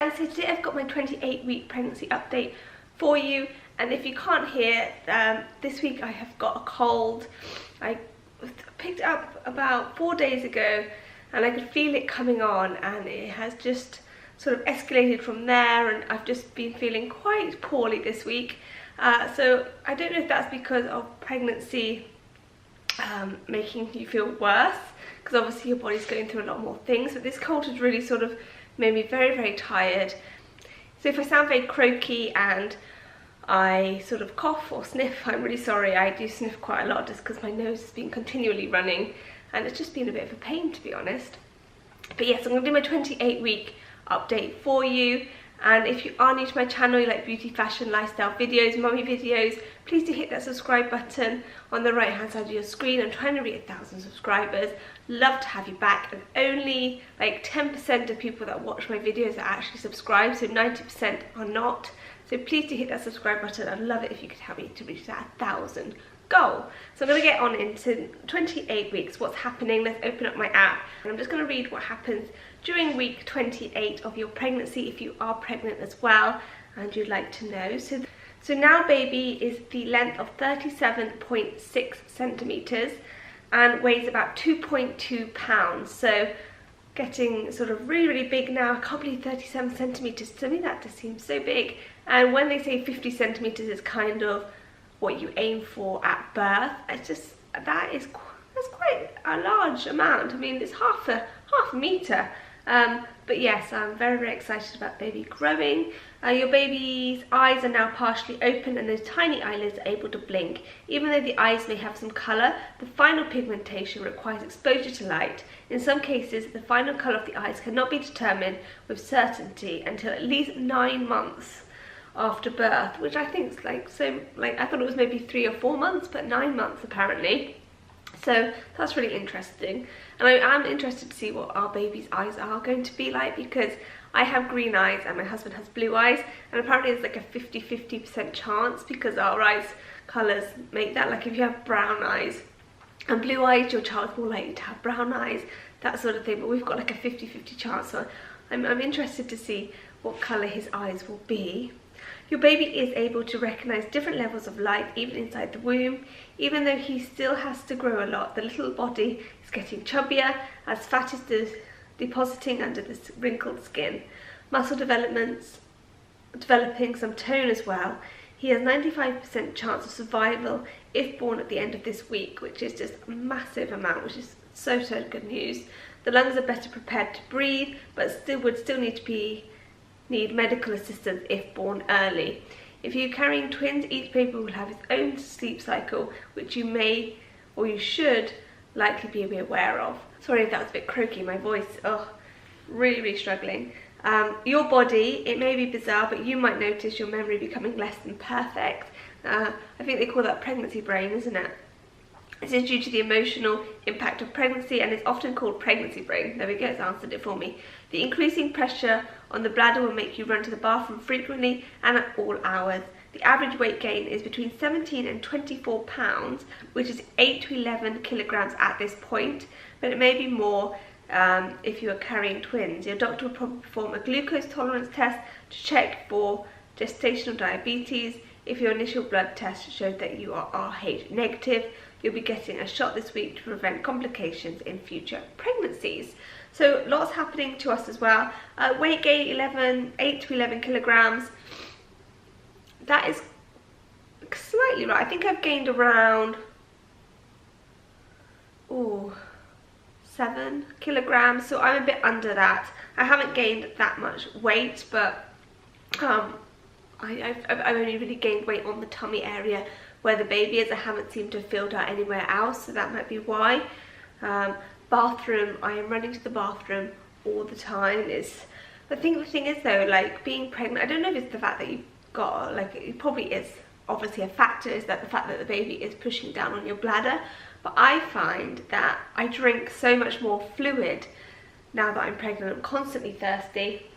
So today I've got my 28-week pregnancy update for you, and if you can't hear, this week I have got a cold. I picked it up about 4 days ago and I could feel it coming on, and it has just sort of escalated from there, and I've just been feeling quite poorly this week. So I don't know if that's because of pregnancy making you feel worse, because obviously your body's going through a lot more things, but this cold has really sort of made me very, very tired. So if I sound very croaky and I sort of cough or sniff, I'm really sorry. I do sniff quite a lot just because my nose has been continually running and it's just been a bit of a pain, to be honest. But yes, I'm going to do my 28-week update for you. And if you are new to my channel, you like beauty, fashion, lifestyle videos, mummy videos, please do hit that subscribe button on the right hand side of your screen. I'm trying to reach 1,000 subscribers. Love to have you back, and only like 10% of people that watch my videos are actually subscribed, so 90% are not. So please do hit that subscribe button. I'd love it if you could help me to reach that 1,000 goal. So I'm going to get on into 28 weeks, what's happening. Let's open up my app and I'm just going to read what happens during week 28 of your pregnancy if you are pregnant as well and you'd like to know. So now baby is the length of 37.6 centimeters and weighs about 2.2 pounds. So getting sort of really, really big now. I can't believe 37 centimeters. To me that just seems so big. And when they say 50 centimeters is kind of what you aim for at birth, it's just, that's quite a large amount. I mean, it's half a meter. But yes, I'm very, very excited about baby growing. Your baby's eyes are now partially open and those tiny eyelids are able to blink. Even though the eyes may have some colour, the final pigmentation requires exposure to light. In some cases, the final colour of the eyes cannot be determined with certainty until at least 9 months after birth, which I think is I thought it was maybe 3 or 4 months, but 9 months apparently. So that's really interesting, and I am interested to see what our baby's eyes are going to be like, because I have green eyes and my husband has blue eyes, and apparently there's like a 50-50% chance because our eyes colours make that. Like if you have brown eyes and blue eyes, your child's more likely to have brown eyes, that sort of thing, but we've got like a 50-50 chance, so I'm interested to see what colour his eyes will be. Your baby is able to recognise different levels of light even inside the womb. Even though he still has to grow a lot, the little body is getting chubbier as fat is depositing under the wrinkled skin. Muscle developing some tone as well. He has 95% chance of survival if born at the end of this week, which is just a massive amount, which is so good news. The lungs are better prepared to breathe, but would still need medical assistance if born early. If you're carrying twins, each baby will have its own sleep cycle, which you may or you should likely be aware of. Sorry if that was a bit croaky, my voice, really struggling. Your body, it may be bizarre, but you might notice your memory becoming less than perfect. I think they call that pregnancy brain, isn't it? This is due to the emotional impact of pregnancy and is often called pregnancy brain. There we go, it's answered it for me. The increasing pressure on the bladder will make you run to the bathroom frequently and at all hours. The average weight gain is between 17 and 24 pounds, which is 8 to 11 kilograms at this point, but it may be more if you are carrying twins. Your doctor will probably perform a glucose tolerance test to check for gestational diabetes. If your initial blood test showed that you are Rh negative, you'll be getting a shot this week to prevent complications in future pregnancies. So lots happening to us as well. Weight gain 8 to 11 kilograms. That is slightly right. I think I've gained around 7 kilograms, so I'm a bit under that. I haven't gained that much weight, but I've only really gained weight on the tummy area where the baby is. I haven't seemed to have filled out anywhere else, so that might be why. Bathroom, I am running to the bathroom all the time. The thing is though, like being pregnant, I don't know if it's the fact that you've got, like it probably is obviously a factor, is that the fact that the baby is pushing down on your bladder, but I find that I drink so much more fluid now that I'm pregnant. I'm constantly thirsty.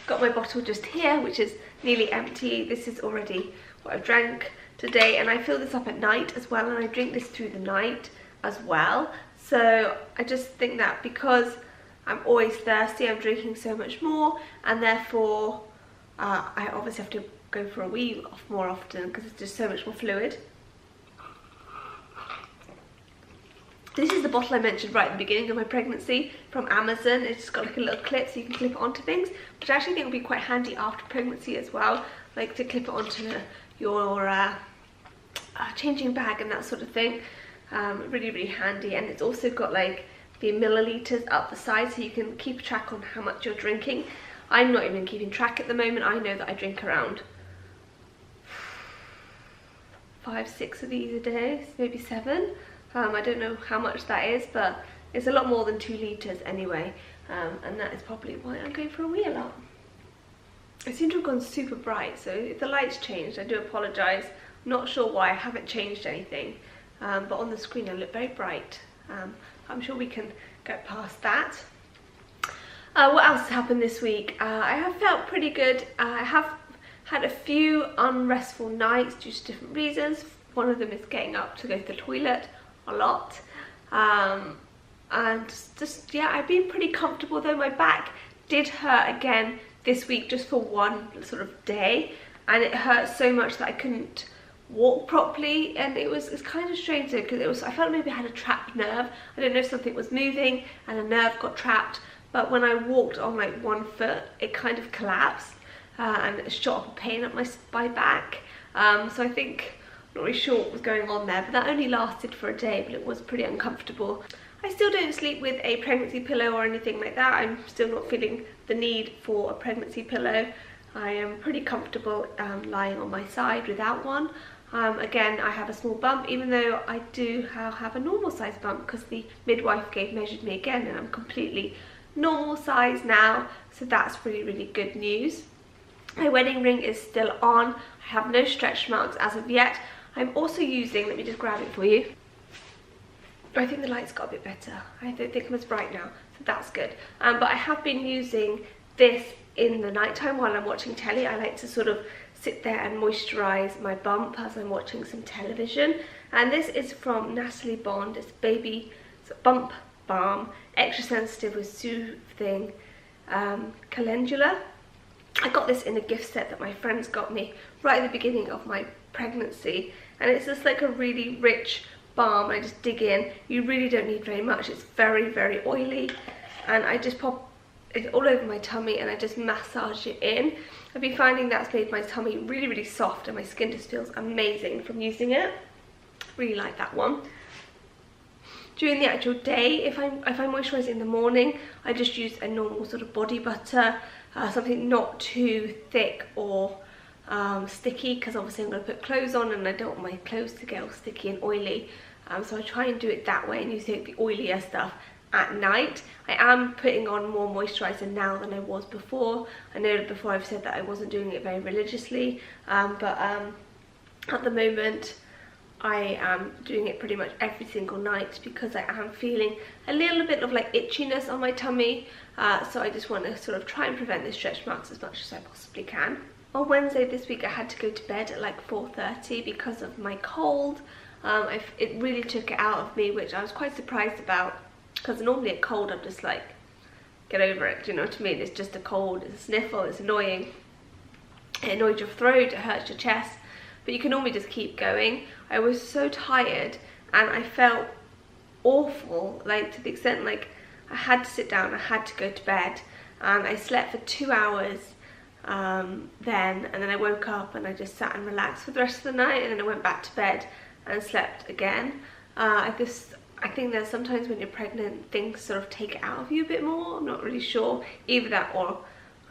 Got my bottle just here, which is nearly empty. This is already what I've drank today, and I fill this up at night as well, and I drink this through the night as well. So I just think that because I'm always thirsty, I'm drinking so much more, and therefore I obviously have to go for a wee more often because it's just so much more fluid. This is the bottle I mentioned right at the beginning of my pregnancy from Amazon. It's just got like a little clip so you can clip it onto things, which I actually think would be quite handy after pregnancy as well, like to clip it onto your changing bag and that sort of thing. Really, really handy. And it's also got like the milliliters up the side so you can keep track on how much you're drinking. I'm not even keeping track at the moment. I know that I drink around 5-6 of these a day, maybe 7. I don't know how much that is, but it's a lot more than 2 litres anyway, and that is probably why I'm going for a wee a lot. I seem to have gone super bright, so if the lights changed, I do apologise. I'm not sure why, I haven't changed anything, but on the screen I look very bright. I'm sure we can get past that. What else has happened this week? I have felt pretty good. I have had a few unrestful nights due to different reasons. One of them is getting up to go to the toilet a lot, and just yeah, I've been pretty comfortable, though my back did hurt again this week just for one sort of day, and it hurt so much that I couldn't walk properly, and it's kind of strange though, because I felt maybe I had a trapped nerve. I don't know if something was moving and a nerve got trapped, but when I walked on like one foot it kind of collapsed, and it shot up a pain up my back, so I think not really sure what was going on there, but that only lasted for a day, but it was pretty uncomfortable. I still don't sleep with a pregnancy pillow or anything like that. I'm still not feeling the need for a pregnancy pillow. I am pretty comfortable lying on my side without one. Again, I have a small bump, even though I do have a normal size bump because the midwife measured me again, and I'm completely normal size now, so that's really, really good news. My wedding ring is still on. I have no stretch marks as of yet. I'm also using, let me just grab it for you. I think the lights got a bit better. I don't think I'm as bright now, so that's good. But I have been using this in the nighttime while I'm watching telly. I like to sort of sit there and moisturise my bump as I'm watching some television. And this is from Natalie Bond. It's Baby Bump Balm, extra sensitive with soothing calendula. I got this in a gift set that my friends got me right at the beginning of my pregnancy, and it's just like a really rich balm. I just dig in. You really don't need very much. It's very, very oily, and I just pop it all over my tummy and I just massage it in. I've been finding that's made my tummy really, really soft, and my skin just feels amazing from using it. Really like that one. During the actual day, if I moisturise in the morning, I just use a normal sort of body butter, something not too thick or sticky, because obviously I'm going to put clothes on and I don't want my clothes to get all sticky and oily, so I try and do it that way and use the oilier stuff at night. I am putting on more moisturiser now than I was before. I know before I've said that I wasn't doing it very religiously, but at the moment I am doing it pretty much every single night because I am feeling a little bit of like itchiness on my tummy, so I just want to sort of try and prevent the stretch marks as much as I possibly can. On Wednesday this week I had to go to bed at like 4:30 because of my cold. It really took it out of me, which I was quite surprised about, because normally a cold I'm just like, get over it, do you know what I mean? It's just a cold, it's a sniffle, it's annoying. It annoys your throat, it hurts your chest, but you can normally just keep going. I was so tired and I felt awful, like to the extent like I had to sit down, I had to go to bed, and I slept for 2 hours then, and then I woke up and I just sat and relaxed for the rest of the night, and then I went back to bed and slept again. I think there's sometimes when you're pregnant things sort of take it out of you a bit more. I'm not really sure, either that or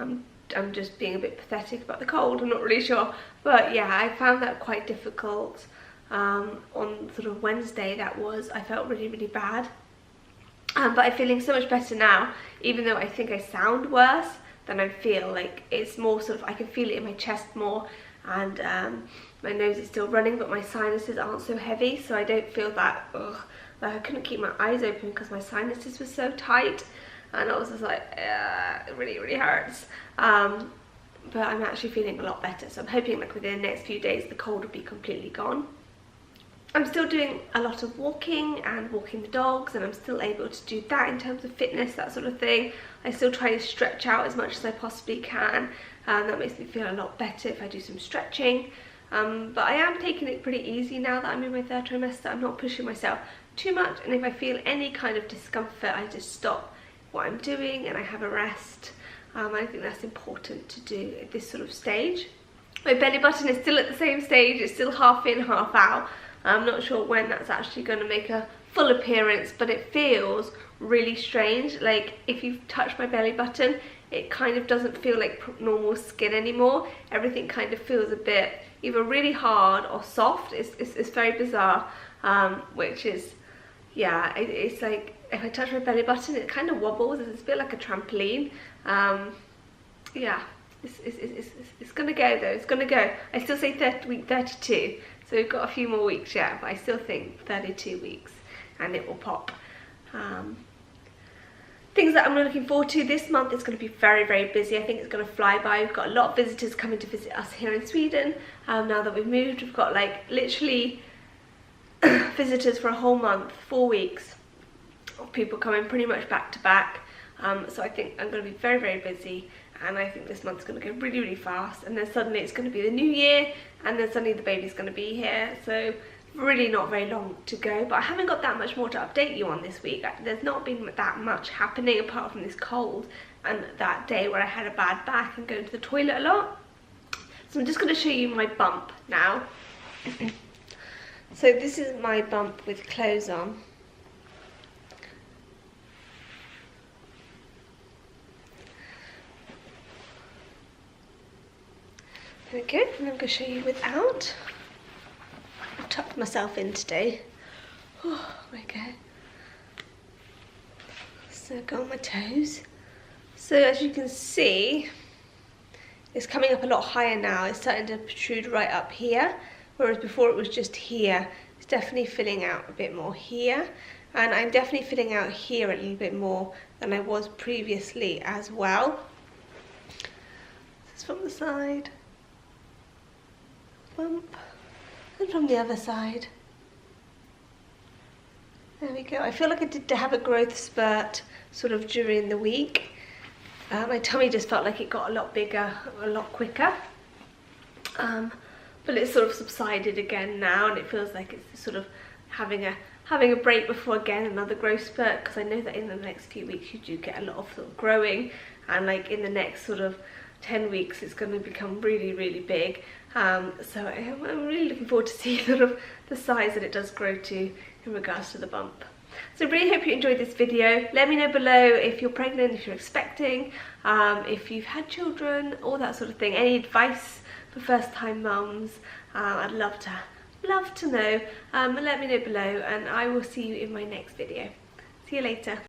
I'm just being a bit pathetic about the cold, I'm not really sure. But yeah, I found that quite difficult. On sort of Wednesday I felt really, really bad, but I'm feeling so much better now, even though I think I sound worse than I feel. Like it's more sort of, I can feel it in my chest more, and my nose is still running, but my sinuses aren't so heavy, so I don't feel that like I couldn't keep my eyes open because my sinuses were so tight, and I was just like, it really, really hurts. But I'm actually feeling a lot better, so I'm hoping like within the next few days the cold will be completely gone. I'm still doing a lot of walking and walking the dogs, and I'm still able to do that in terms of fitness, that sort of thing. I still try to stretch out as much as I possibly can, and that makes me feel a lot better if I do some stretching. But I am taking it pretty easy now that I'm in my 3rd trimester. I'm not pushing myself too much, and if I feel any kind of discomfort, I just stop what I'm doing and I have a rest. I think that's important to do at this sort of stage. My belly button is still at the same stage. It's still half in, half out. I'm not sure when that's actually going to make a full appearance, but it feels really strange. Like, if you touch my belly button, it kind of doesn't feel like normal skin anymore. Everything kind of feels a bit either really hard or soft. It's very bizarre, which is, yeah, it's like if I touch my belly button, it kind of wobbles. It's a bit like a trampoline. Yeah, it's gonna go though. It's gonna go. I still say week 32, so we've got a few more weeks yet, but I still think 32 weeks and it will pop. Things that I'm looking forward to this month is going to be very, very busy. I think it's going to fly by. We've got a lot of visitors coming to visit us here in Sweden. Now that we've moved, we've got like literally visitors for a whole month, 4 weeks of people coming pretty much back to back. So I think I'm going to be very, very busy, and I think this month's going to go really, really fast, and then suddenly it's going to be the new year, and then suddenly the baby's going to be here. So really not very long to go, but I haven't got that much more to update you on this week. There's not been that much happening apart from this cold and that day where I had a bad back and going to the toilet a lot. So I'm just going to show you my bump now. So this is my bump with clothes on. There we go, and I'm going to show you without. I've tucked myself in today. Oh, there we go. So go on my toes. So as you can see, it's coming up a lot higher now. It's starting to protrude right up here, whereas before it was just here. It's definitely filling out a bit more here, and I'm definitely filling out here a little bit more than I was previously as well. This is from the side. Bump. And from the other side. There we go. I feel like I did have a growth spurt sort of during the week. My tummy just felt like it got a lot bigger, a lot quicker. But it's sort of subsided again now, and it feels like it's sort of having a break before again another growth spurt, because I know that in the next few weeks you do get a lot of sort of growing, and like in the next sort of 10 weeks it's going to become really, really big. So I'm really looking forward to see sort of the size that it does grow to in regards to the bump. So I really hope you enjoyed this video. Let me know below if you're pregnant, if you're expecting, if you've had children, all that sort of thing. Any advice for first-time mums? I'd love to know. Let me know below, and I will see you in my next video. See you later.